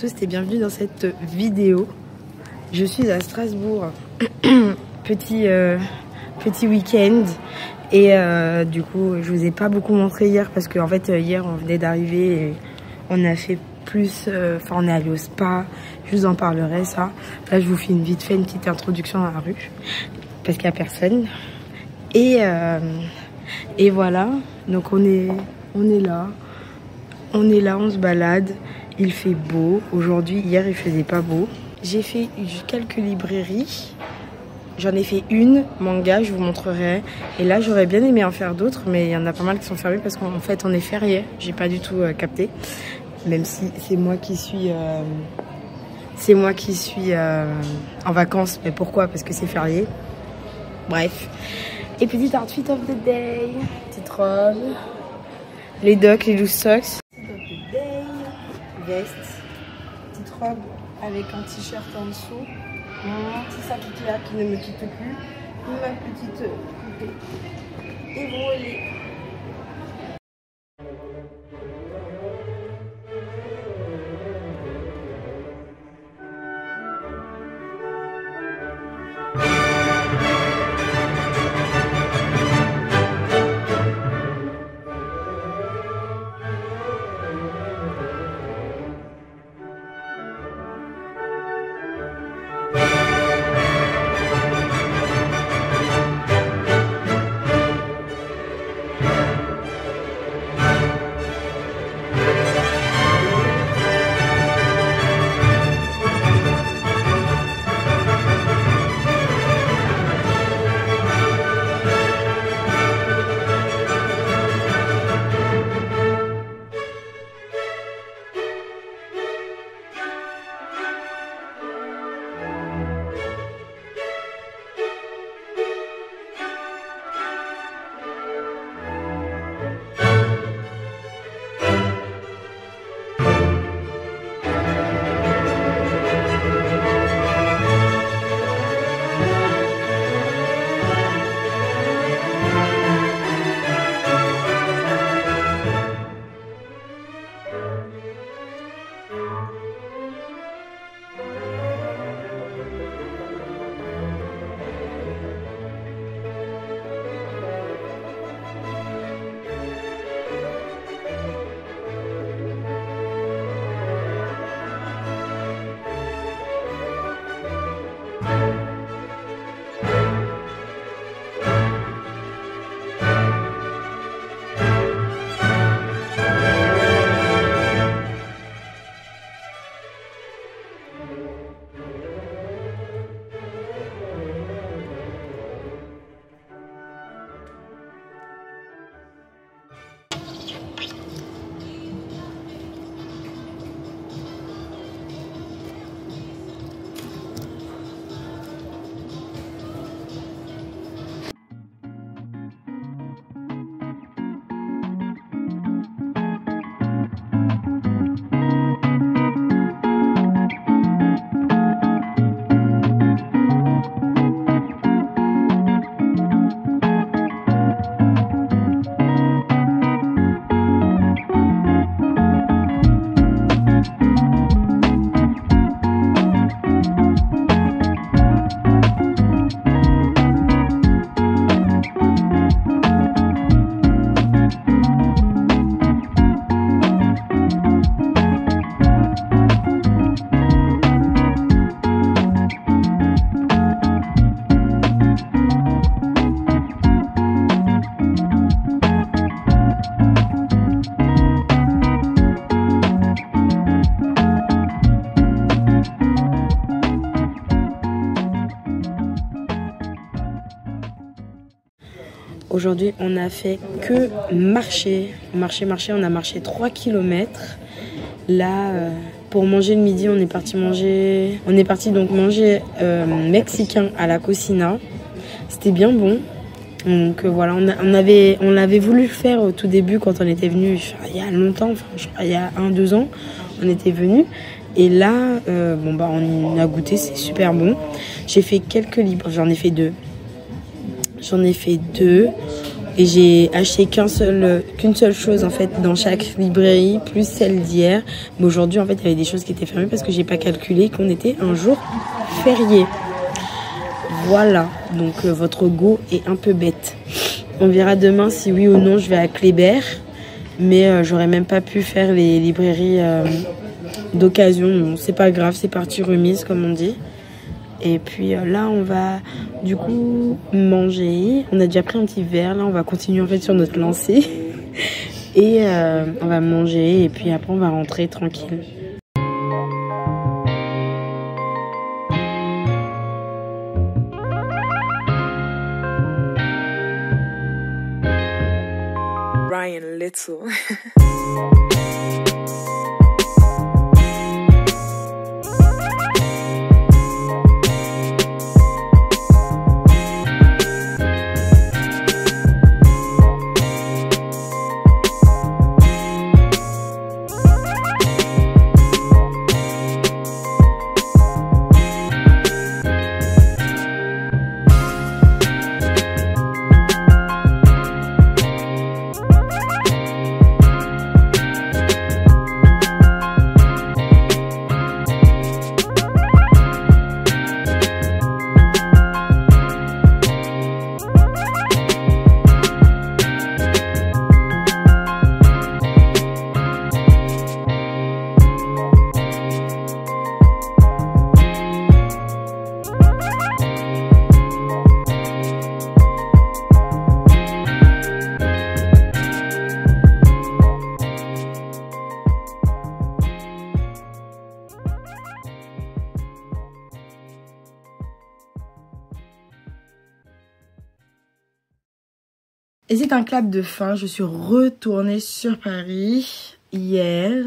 tous et bienvenue dans cette vidéo. Je suis à Strasbourg, petit week-end et du coup je vous ai pas beaucoup montré hier parce qu'en fait hier on venait d'arriver et on a fait plus, on est allé au spa, je vous en parlerai ça. Là je vous fais une petite introduction dans la rue parce qu'il n'y a personne et voilà, donc on est là, on se balade. Il fait beau. Aujourd'hui, hier, il faisait pas beau. J'ai fait quelques librairies. J'en ai fait une, manga, je vous montrerai. Et là, j'aurais bien aimé en faire d'autres, mais il y en a pas mal qui sont fermés parce qu'en fait, on est férié. J'ai pas du tout capté. Même si c'est moi qui suis en vacances. Mais pourquoi? Parce que c'est férié. Bref. Et petit outfit of the day. Petite robe. Les docks, les loose socks. Veste, petite robe avec un t-shirt en dessous, mon petit sac Ikea qui ne me quitte plus, ma petite poupée et voilée. Aujourd'hui, on a fait que marcher. On a marché 3 km. Là, pour manger le midi, on est parti donc manger mexicain à la cocina. C'était bien bon. Donc voilà, on avait voulu le faire au tout début quand on était venu il y a longtemps, il y a 1-2 ans, on était venu. Et là, on a goûté, c'est super bon. J'ai fait quelques livres, j'en ai fait deux. Et j'ai acheté qu'une seule chose en fait dans chaque librairie, plus celle d'hier. Mais aujourd'hui en fait il y avait des choses qui étaient fermées parce que j'ai pas calculé qu'on était un jour férié. Voilà, donc votre go est un peu bête. On verra demain si oui ou non je vais à Kléber. Mais j'aurais même pas pu faire les librairies d'occasion. Bon, c'est pas grave, c'est partie remise comme on dit. Et puis là on va du coup manger. On a déjà pris un petit verre. Là on va continuer en fait sur notre lancée. Et on va manger et puis après on va rentrer tranquille. Ryan Little. Et c'est un clap de fin, je suis retournée sur Paris hier.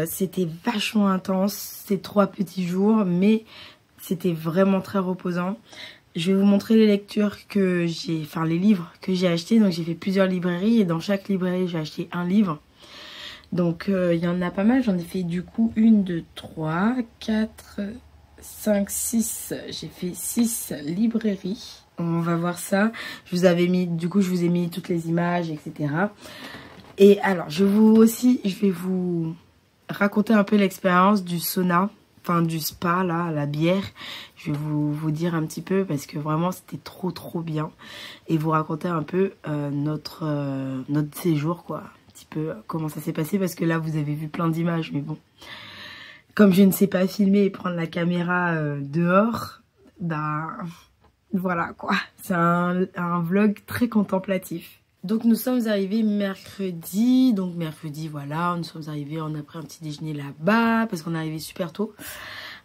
C'était vachement intense, ces 3 petits jours, mais c'était vraiment très reposant. Je vais vous montrer les lectures que j'ai, enfin les livres que j'ai achetés. Donc j'ai fait plusieurs librairies et dans chaque librairie j'ai acheté un livre. Donc il y en a pas mal, j'en ai fait du coup 1, 2, 3, 4, 5, 6. J'ai fait 6 librairies. On va voir ça. Je vous ai mis toutes les images, etc. Et alors, je vais vous raconter un peu l'expérience du sauna, enfin du spa, là, la bière. Je vais vous dire un petit peu parce que vraiment, c'était trop bien. Et vous raconter un peu notre séjour, quoi. Un petit peu comment ça s'est passé parce que là, vous avez vu plein d'images, mais bon. Comme je ne sais pas filmer et prendre la caméra dehors, bah... Voilà quoi, c'est un vlog très contemplatif. Donc nous sommes arrivés mercredi, voilà, nous sommes arrivés, on a pris un petit déjeuner là-bas parce qu'on est arrivé super tôt.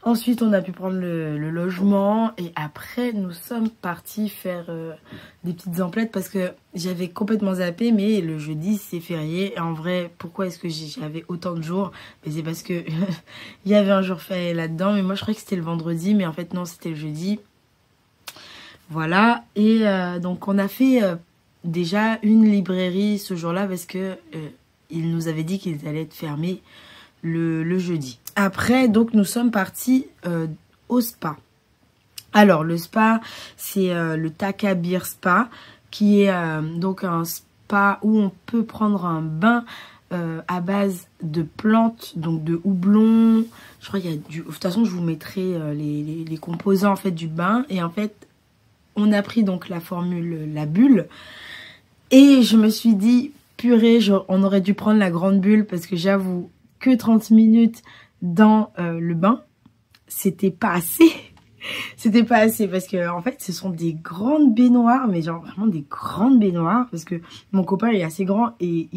Ensuite on a pu prendre le logement et après nous sommes partis faire des petites emplettes parce que j'avais complètement zappé, mais le jeudi c'est férié. Et en vrai, pourquoi est-ce que j'avais autant de jours? C'est parce que il y avait un jour férié là-dedans, mais moi je croyais que c'était le vendredi, mais en fait non, c'était le jeudi. Voilà, et donc on a fait déjà une librairie ce jour-là parce que ils nous avaient dit qu'ils allaient être fermés le jeudi. Après, donc nous sommes partis au spa. Alors le spa, c'est le Takabir Spa, qui est donc un spa où on peut prendre un bain à base de plantes, donc de houblon. Je crois qu'il y a du... De toute façon, je vous mettrai les composants en fait du bain. Et en fait, on a pris donc la formule, la bulle. Et je me suis dit, purée, on aurait dû prendre la grande bulle parce que j'avoue que 30 minutes dans le bain, c'était pas assez. C'était pas assez parce que en fait, ce sont des grandes baignoires, mais genre vraiment des grandes baignoires parce que mon copain est assez grand et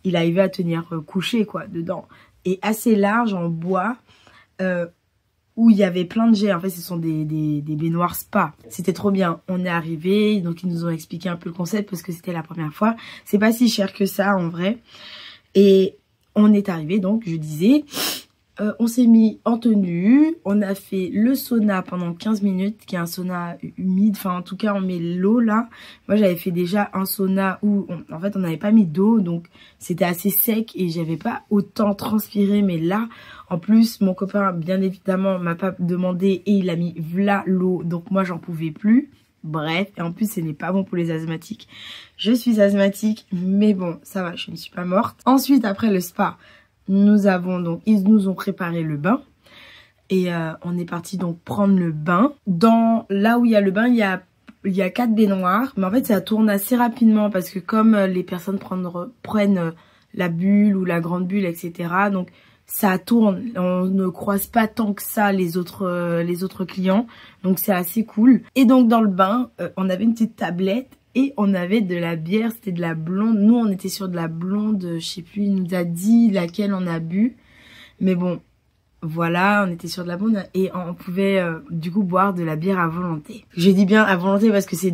il arrivait à tenir couché quoi dedans. Et assez large en bois. Où il y avait plein de jets. En fait, ce sont des baignoires spa. C'était trop bien. On est arrivé, donc ils nous ont expliqué un peu le concept parce que c'était la première fois. C'est pas si cher que ça en vrai. Et on est arrivé, donc je disais, on s'est mis en tenue. On a fait le sauna pendant 15 minutes, qui est un sauna humide. Enfin, en tout cas, on met l'eau là. Moi, j'avais fait déjà un sauna où, en fait, on n'avait pas mis d'eau. Donc, c'était assez sec et j'avais pas autant transpiré. Mais là... En plus, mon copain, bien évidemment, m'a pas demandé et il a mis v'là l'eau. Donc moi, j'en pouvais plus. Bref, et en plus ce n'est pas bon pour les asthmatiques. Je suis asthmatique, mais bon, ça va, je ne suis pas morte. Ensuite, après le spa, ils nous ont préparé le bain. Et on est parti donc prendre le bain. Là où il y a le bain, il y a 4 baignoires. Mais en fait, ça tourne assez rapidement parce que comme les personnes prennent la bulle ou la grande bulle, etc. Donc ça tourne, on ne croise pas tant que ça les autres clients, donc c'est assez cool. Et donc dans le bain, on avait une petite tablette et on avait de la bière, c'était de la blonde. Nous on était sur de la blonde, je sais plus, il nous a dit laquelle on a bu, mais bon, voilà, on était sur de la blonde et on pouvait du coup boire de la bière à volonté. Je dis bien à volonté parce que c'est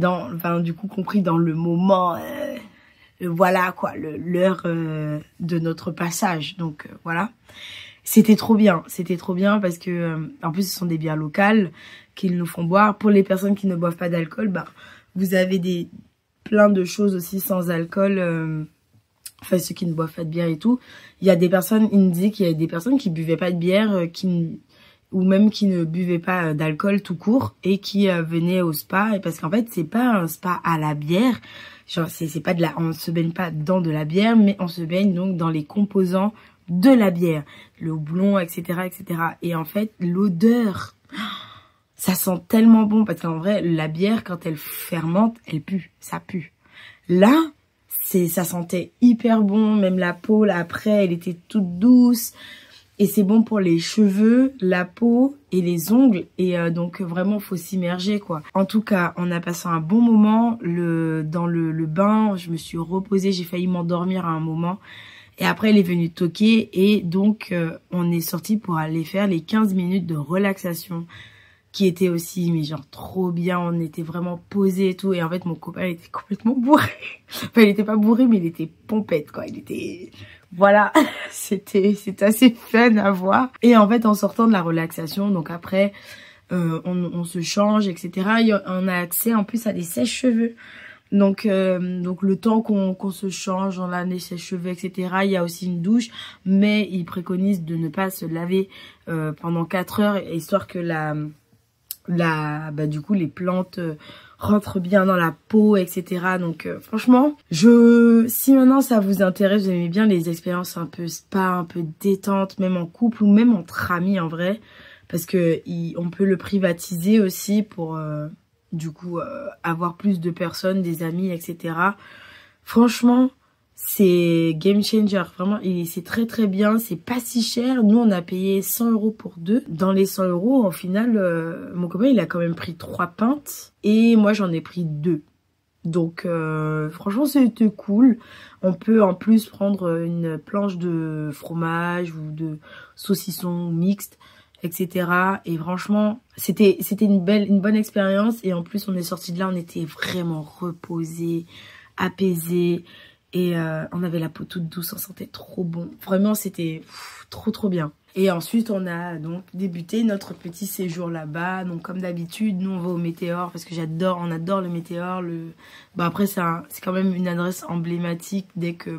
du coup compris dans le moment. Voilà quoi, l'heure de notre passage, donc voilà. C'était trop bien parce que en plus ce sont des bières locales qu'ils nous font boire. Pour les personnes qui ne boivent pas d'alcool, vous avez plein de choses aussi sans alcool, enfin ceux qui ne boivent pas de bière et tout. Il nous disaient qu'il y a des personnes qui buvaient pas de bière, ou même qui ne buvaient pas d'alcool tout court et qui venaient au spa, et parce qu'en fait c'est pas un spa à la bière. Genre c'est pas on se baigne pas dans de la bière, mais on se baigne donc dans les composants de la bière, le houblon, etc., etc. Et en fait l'odeur, ça sent tellement bon parce qu'en vrai la bière quand elle fermente, elle pue, ça pue. Là ça sentait hyper bon, même la peau là après elle était toute douce. Et c'est bon pour les cheveux, la peau et les ongles. Et donc vraiment faut s'immerger quoi. En tout cas, on a passé un bon moment dans le bain. Je me suis reposée, j'ai failli m'endormir à un moment. Et après elle est venue toquer. Et donc on est sorti pour aller faire les 15 minutes de relaxation. Qui était aussi, mais genre trop bien. On était vraiment posés et tout. Et en fait mon copain il était complètement bourré. Enfin il était pas bourré mais il était pompette quoi. Il était... Voilà, c'était assez fun à voir. Et en fait, en sortant de la relaxation, donc après, on se change, etc. On a accès en plus à des sèches-cheveux. Donc le temps qu'on se change, on a des sèches-cheveux, etc. Il y a aussi une douche, mais ils préconisent de ne pas se laver pendant 4 heures, histoire que du coup les plantes rentrent bien dans la peau, etc. Donc franchement, si maintenant ça vous intéresse, vous aimez bien les expériences un peu spa, un peu détente, même en couple ou même entre amis en vrai, parce que on peut le privatiser aussi pour du coup avoir plus de personnes, des amis, etc. Franchement, c'est game changer, vraiment, c'est très très bien, c'est pas si cher. Nous on a payé 100 € pour 2. Dans les 100 €, au final, mon copain il a quand même pris 3 pintes et moi j'en ai pris 2. Donc franchement c'était cool. On peut en plus prendre une planche de fromage ou de saucisson mixte, etc. Et franchement c'était une bonne expérience. Et en plus on est sorti de là, on était vraiment reposés, apaisés. Et on avait la peau toute douce, on sentait trop bon. Vraiment, c'était trop bien. Et ensuite, on a donc débuté notre petit séjour là-bas. Donc, comme d'habitude, nous, on va au Météor parce que on adore le Météor. Après, c'est quand même une adresse emblématique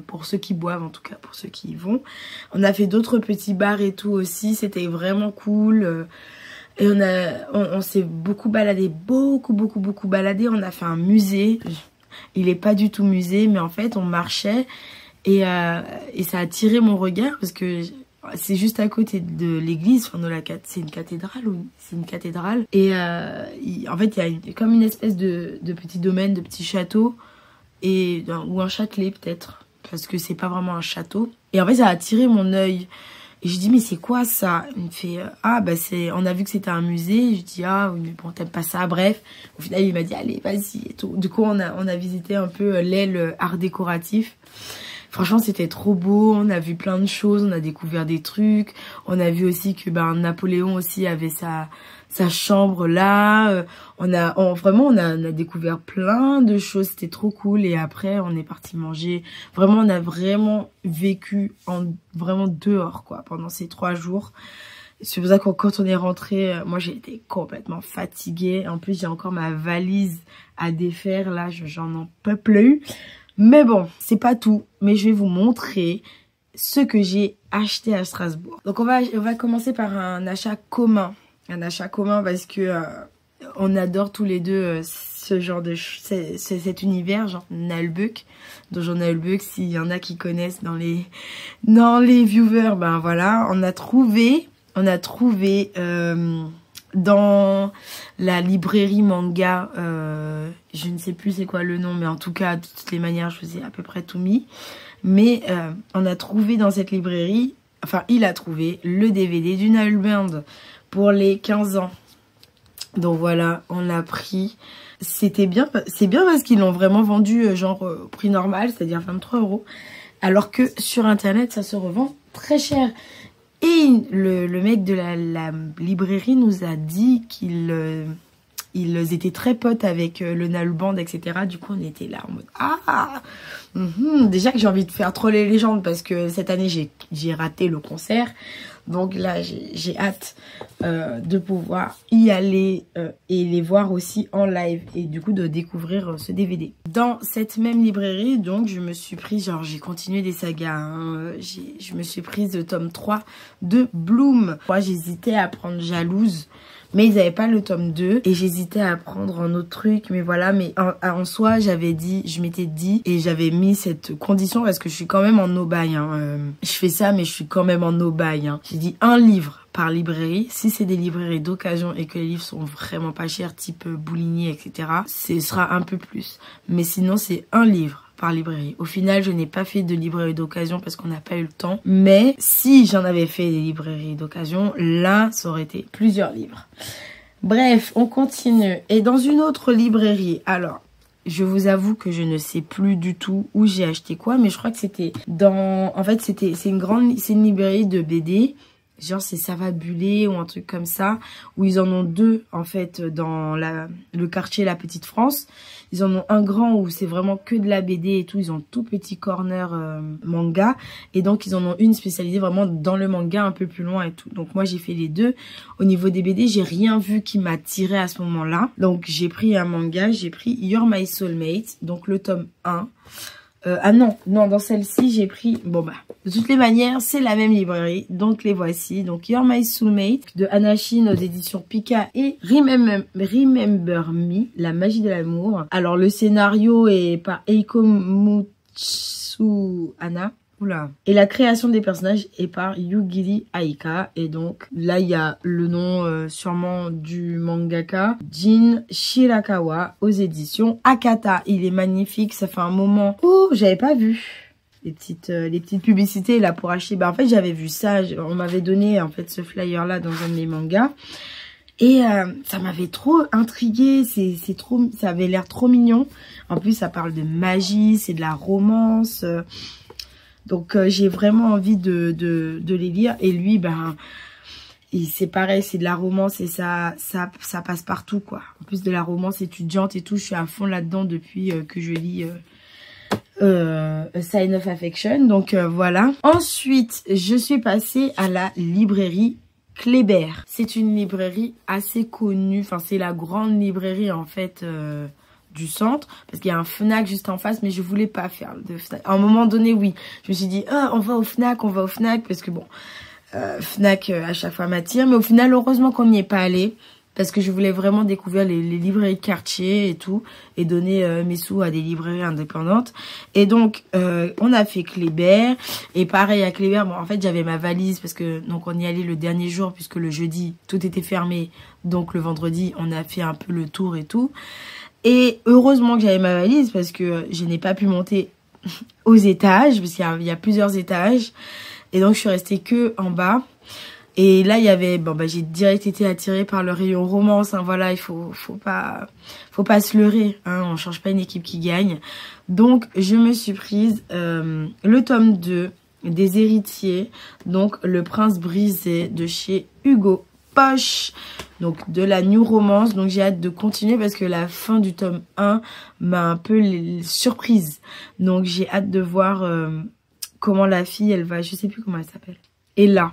pour ceux qui boivent, en tout cas, pour ceux qui y vont. On a fait d'autres petits bars et tout aussi. C'était vraiment cool. Et on s'est beaucoup baladé, beaucoup baladé. On a fait un musée. Il est pas du tout musée, mais en fait on marchait et ça a attiré mon regard parce que c'est juste à côté de l'église. Enfin, c'est une cathédrale et en fait il y a comme une espèce de petit domaine, de petit château ou un châtelet peut-être, parce que c'est pas vraiment un château. Et en fait ça a attiré mon œil. Et je dis mais c'est quoi ça? Il me fait on a vu que c'était un musée. Je dis mais bon t'aimes pas ça, bref. Au final il m'a dit allez vas-y et tout. Du coup on a visité un peu l'aile art décoratif. Franchement c'était trop beau, on a vu plein de choses, on a découvert des trucs. On a vu aussi que Napoléon aussi avait sa chambre là. On a découvert plein de choses, c'était trop cool. Et après on est parti manger. Vraiment on a vraiment vécu vraiment dehors quoi pendant ces 3 jours. C'est pour ça que quand on est rentré, moi j'ai été complètement fatiguée. En plus j'ai encore ma valise à défaire là, j'en peux plus. Mais bon, c'est pas tout. Mais je vais vous montrer ce que j'ai acheté à Strasbourg. Donc on va commencer par un achat commun. Un achat commun parce que on adore tous les deux ce genre de... cet univers, genre Nullbuck. Donjon Nullbuck, s'il y en a qui connaissent dans les viewers, ben voilà, on a trouvé dans la librairie manga, je ne sais plus c'est quoi le nom, mais en tout cas, de toutes les manières, je vous ai à peu près tout mis. Mais on a trouvé dans cette librairie, enfin, il a trouvé le DVD du Nullbound pour les 15 ans. Donc voilà, on l'a pris. C'était bien, c'est bien parce qu'ils l'ont vraiment vendu genre au prix normal, c'est-à-dire 23 €. Alors que sur internet, ça se revend très cher. Et le mec de la librairie nous a dit qu'ils étaient très potes avec le Nullbound, etc. Du coup, on était là en mode ah, déjà que j'ai envie de faire troller les légendes parce que cette année, j'ai raté le concert. Donc là, j'ai hâte de pouvoir y aller et les voir aussi en live. Et du coup, de découvrir ce DVD. Dans cette même librairie, donc, je me suis prise, genre, j'ai continué des sagas. Hein, je me suis prise le tome 3 de Bloom. Moi, j'hésitais à prendre Jalouse. Mais ils n'avaient pas le tome 2 et j'hésitais à prendre un autre truc. Mais voilà, mais en soi, je m'étais dit et j'avais mis cette condition parce que je suis quand même en no-buy. Hein. Je fais ça, mais je suis quand même en no-buy. Hein. J'ai dit un livre par librairie. Si c'est des librairies d'occasion et que les livres sont vraiment pas chers, type Bouligny, etc., ce sera un peu plus. Mais sinon, c'est un livre par librairie. Au final, je n'ai pas fait de librairie d'occasion parce qu'on n'a pas eu le temps. Mais si j'en avais fait des librairies d'occasion, là, ça aurait été plusieurs livres. Bref, on continue. Et dans une autre librairie, alors, je vous avoue que je ne sais plus du tout où j'ai acheté quoi, mais je crois que c'était dans... En fait, c'est une librairie de BD. Genre c'est Savabulé ou un truc comme ça, où ils en ont deux en fait dans le quartier La Petite France. Ils en ont un grand où c'est vraiment que de la BD et tout, ils ont tout petit corner manga. Et donc ils en ont une spécialisée vraiment dans le manga un peu plus loin et tout. Donc moi j'ai fait les deux. Au niveau des BD, j'ai rien vu qui m'a tiré à ce moment-là. Donc j'ai pris un manga, j'ai pris You're My Soulmate, donc le tome 1. Ah non, dans celle-ci, j'ai pris... Bon bah, de toutes les manières, c'est la même librairie. Donc les voici. Donc You're My Soulmate de Anachine aux éditions Pika et Remember Me, La magie de l'amour. Alors le scénario est par Eiko Mutsuhana. Oula. Et la création des personnages est par Yugiri Aika. Et donc là il y a le nom sûrement du mangaka Jin Shirakawa aux éditions Akata. Il est magnifique, ça fait un moment. Oh, j'avais pas vu les petites publicités là pour acheter. Bah en fait j'avais vu ça, on m'avait donné en fait ce flyer là dans un de mes mangas. Et ça m'avait trop intriguée, ça avait l'air trop mignon. En plus ça parle de magie, c'est de la romance. Donc j'ai vraiment envie de les lire. Et lui, ben, c'est pareil, c'est de la romance et ça passe partout, quoi. En plus de la romance étudiante et tout, je suis à fond là-dedans depuis que je lis A Sign of Affection. Donc voilà. Ensuite, je suis passée à la librairie Kléber. C'est une librairie assez connue. Enfin, c'est la grande librairie, en fait... du centre, parce qu'il y a un Fnac juste en face, mais je voulais pas faire de Fnac. À un moment donné, oui, je me suis dit, ah, on va au Fnac, parce que bon, Fnac à chaque fois m'attire, mais au final, heureusement qu'on n'y est pas allé, parce que je voulais vraiment découvrir les librairies de quartier et tout, et donner mes sous à des librairies indépendantes. Et donc, on a fait Kléber, et pareil à Kléber, bon, en fait, j'avais ma valise, parce que donc on y allait le dernier jour, puisque le jeudi, tout était fermé, donc le vendredi, on a fait un peu le tour et tout. Et heureusement que j'avais ma valise parce que je n'ai pas pu monter aux étages parce qu'il y a plusieurs étages. Et donc je suis restée que en bas. Et là il y avait, bon bah j'ai direct été attirée par le rayon romance. Hein, voilà, il faut pas se leurrer. Hein, on change pas une équipe qui gagne. Donc je me suis prise le tome 2 des héritiers. Donc le prince brisé de chez Hugo Poche, donc de la new romance. Donc j'ai hâte de continuer parce que la fin du tome 1 m'a un peu surprise. Donc j'ai hâte de voir comment la fille elle va, je sais plus comment elle s'appelle, Ella.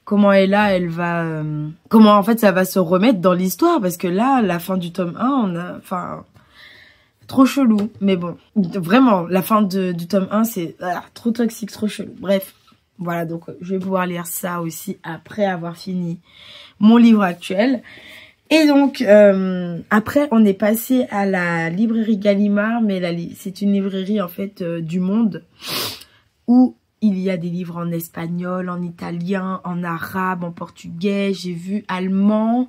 Comment Ella elle va, comment en fait ça va se remettre dans l'histoire, parce que là la fin du tome 1 enfin trop chelou, mais bon vraiment la fin du tome 1 c'est trop toxique, trop chelou, bref. Voilà, donc je vais pouvoir lire ça aussi après avoir fini mon livre actuel. Et donc, après, on est passé à la librairie Gallimard, mais c'est une librairie, en fait, du Monde, où il y a des livres en espagnol, en italien, en arabe, en portugais, j'ai vu allemand.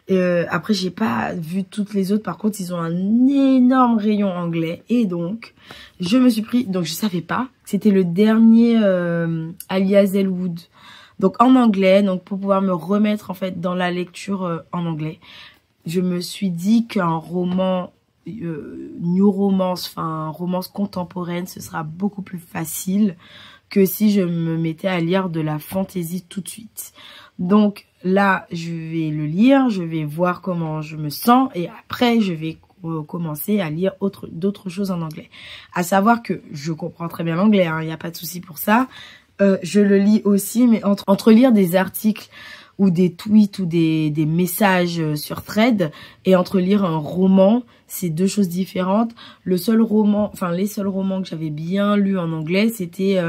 Après, j'ai pas vu toutes les autres. Par contre, ils ont un énorme rayon anglais. Et donc, je me suis pris... Donc, je savais pas. C'était le dernier Ali Hazelwood. Donc, en anglais. Donc, pour pouvoir me remettre, en fait, dans la lecture en anglais. Je me suis dit qu'un roman... new romance, enfin romance contemporaine, ce sera beaucoup plus facile que si je me mettais à lire de la fantasy tout de suite. Donc là, je vais le lire, je vais voir comment je me sens et après je vais commencer à lire d'autres choses en anglais. À savoir que je comprends très bien l'anglais, il n'y a pas de souci pour ça. Je le lis aussi, mais entre lire des articles ou des tweets ou des messages sur Thread et entre lire un roman, c'est deux choses différentes. Les seuls romans que j'avais bien lus en anglais, c'était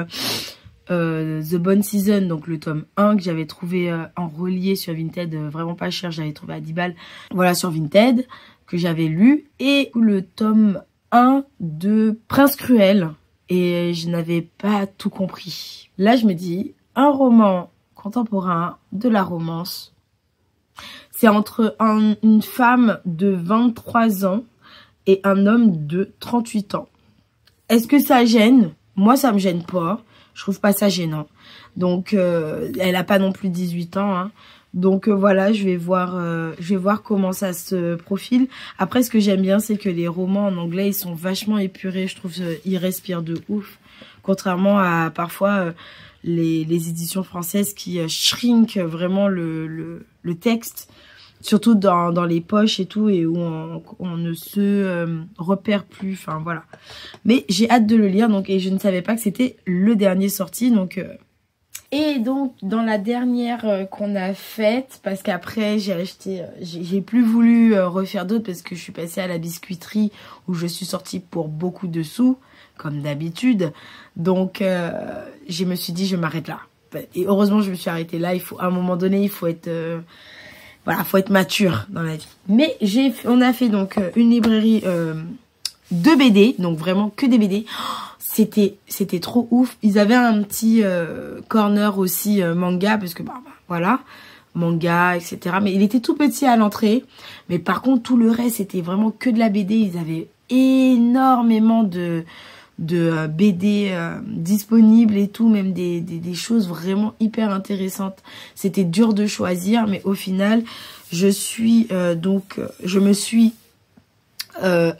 The Bone Season, donc le tome 1 que j'avais trouvé en relié sur Vinted, vraiment pas cher, j'avais trouvé à 10 balles, voilà, sur Vinted, que j'avais lu, et le tome 1 de Prince Cruel, et je n'avais pas tout compris. Là, je me dis, un roman contemporain, de la romance, c'est entre une femme de 23 ans et un homme de 38 ans. Est-ce que ça gêne? Moi, ça me gêne pas. Je trouve pas ça gênant. Donc, elle a pas non plus 18 ans. Hein. Donc, voilà, je vais voir comment ça se profile. Après, ce que j'aime bien, c'est que les romans en anglais, ils sont vachement épurés. Je trouve ils respirent de ouf. Contrairement à, parfois... les éditions françaises qui shrink vraiment le texte, surtout dans les poches et tout, et où on ne se repère plus, enfin voilà. Mais j'ai hâte de le lire, donc, et je ne savais pas que c'était le dernier sorti, donc... Et donc, dans la dernière qu'on a faite, parce qu'après, j'ai plus voulu refaire d'autres, parce que je suis passée à la biscuiterie, où je suis sortie pour beaucoup de sous, comme d'habitude. Donc, je me suis dit, je m'arrête là. Et heureusement, je me suis arrêtée là. À un moment donné, il faut être... voilà, faut être mature dans la vie. Mais on a fait donc une librairie de BD, donc vraiment que des BD. C'était trop ouf. Ils avaient un petit corner aussi manga, parce que voilà, manga, etc. Mais il était tout petit à l'entrée. Mais par contre, tout le reste, c'était vraiment que de la BD. Ils avaient énormément de BD disponibles et tout, même des choses vraiment hyper intéressantes. C'était dur de choisir, mais au final, je me suis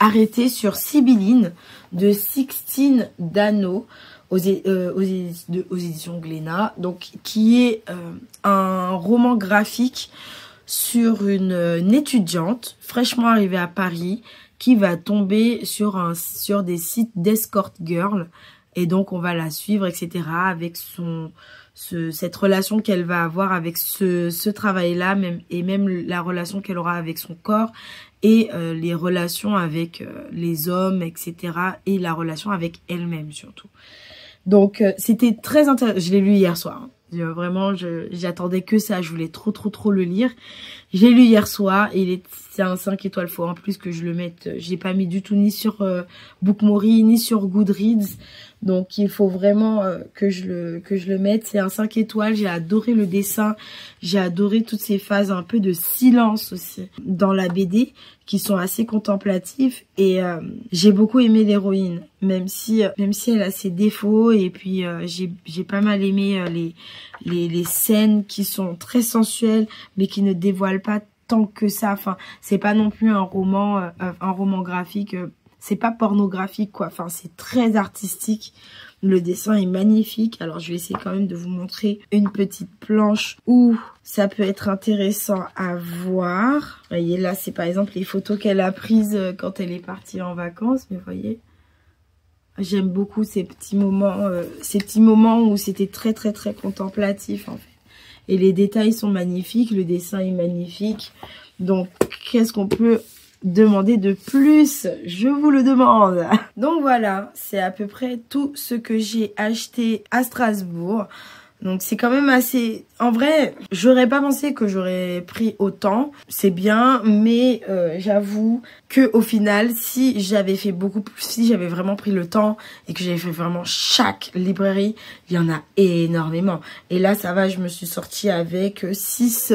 arrêtée sur Sibylline de Sixtine Dano aux éditions Glénat, donc qui est un roman graphique sur une étudiante fraîchement arrivée à Paris qui va tomber sur des sites d'escort girl, et donc on va la suivre, etc. avec cette relation qu'elle va avoir avec ce travail-là, même la relation qu'elle aura avec son corps, et les relations avec les hommes, etc. et la relation avec elle-même surtout. Donc c'était très intéressant. Je l'ai lu hier soir. Hein. Vraiment, j'attendais que ça. Je voulais trop le lire. J'ai lu hier soir et c'est un 5 étoiles. Faut en plus que je le mette. J'ai pas mis du tout ni sur Bookmori ni sur Goodreads. Donc il faut vraiment que je le mette. C'est un 5 étoiles. J'ai adoré le dessin. J'ai adoré toutes ces phases un peu de silence aussi dans la BD qui sont assez contemplatives. Et j'ai beaucoup aimé l'héroïne, même si elle a ses défauts. Et puis j'ai pas mal aimé les scènes qui sont très sensuelles, mais qui ne dévoilent pas tant que ça. Enfin, c'est pas non plus un roman graphique. C'est pas pornographique, quoi. Enfin, c'est très artistique. Le dessin est magnifique. Alors, je vais essayer quand même de vous montrer une petite planche où ça peut être intéressant à voir. Vous voyez, là, c'est par exemple les photos qu'elle a prises quand elle est partie en vacances. Mais vous voyez, j'aime beaucoup ces petits moments où c'était très contemplatif, en fait. Et les détails sont magnifiques. Le dessin est magnifique. Donc, qu'est-ce qu'on peut demander de plus? Je vous le demande. Donc voilà, c'est à peu près tout ce que j'ai acheté à Strasbourg. Donc c'est quand même assez... En vrai, j'aurais pas pensé que j'aurais pris autant. C'est bien, mais j'avoue que au final, si j'avais fait beaucoup plus, si j'avais vraiment pris le temps et que j'avais fait vraiment chaque librairie, il y en a énormément. Et là, ça va, je me suis sortie avec 6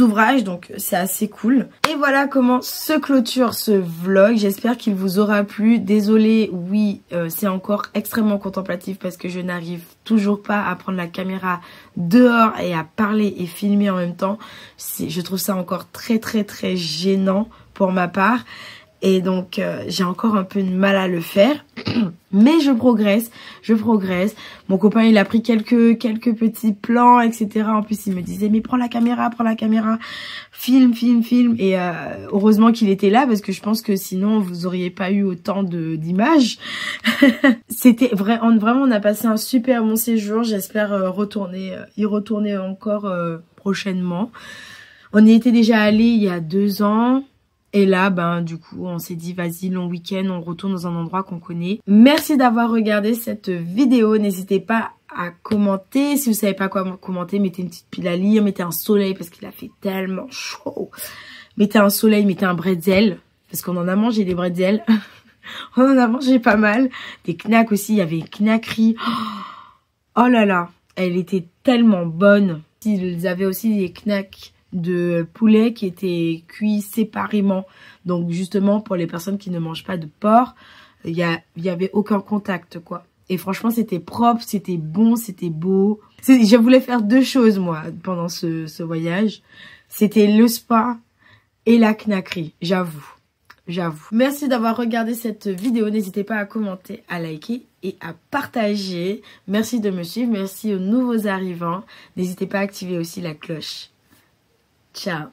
ouvrages, donc c'est assez cool. Et voilà comment se clôture ce vlog. J'espère qu'il vous aura plu. Désolée, oui, c'est encore extrêmement contemplatif parce que je n'arrive toujours pas à prendre la caméra dehors et à parler et filmer en même temps. Je trouve ça encore très gênant pour ma part. Et donc j'ai encore un peu de mal à le faire. Mais je progresse. Mon copain il a pris quelques petits plans, etc. En plus il me disait mais prends la caméra, filme. Et heureusement qu'il était là parce que je pense que sinon vous auriez pas eu autant d'images. C'était vraiment on a passé un super bon séjour. J'espère y retourner encore prochainement. On y était déjà allé il y a 2 ans. Et là, ben du coup, on s'est dit, vas-y, long week-end, on retourne dans un endroit qu'on connaît. Merci d'avoir regardé cette vidéo. N'hésitez pas à commenter. Si vous savez pas quoi commenter, mettez une petite pile à lire, mettez un soleil parce qu'il a fait tellement chaud. Mettez un soleil, mettez un bretzel parce qu'on en a mangé des bretzels. On en a mangé pas mal. Des knacks aussi, il y avait une knackerie. Oh là là, elle était tellement bonne. Ils avaient aussi des knacks de poulet qui étaient cuits séparément. Donc justement pour les personnes qui ne mangent pas de porc, il y avait aucun contact quoi. Et franchement c'était propre, c'était bon, c'était beau. Je voulais faire 2 choses moi pendant ce voyage. C'était le spa et la knackerie, j'avoue. Merci d'avoir regardé cette vidéo. N'hésitez pas à commenter, à liker et à partager. Merci de me suivre. Merci aux nouveaux arrivants. N'hésitez pas à activer aussi la cloche. Ciao.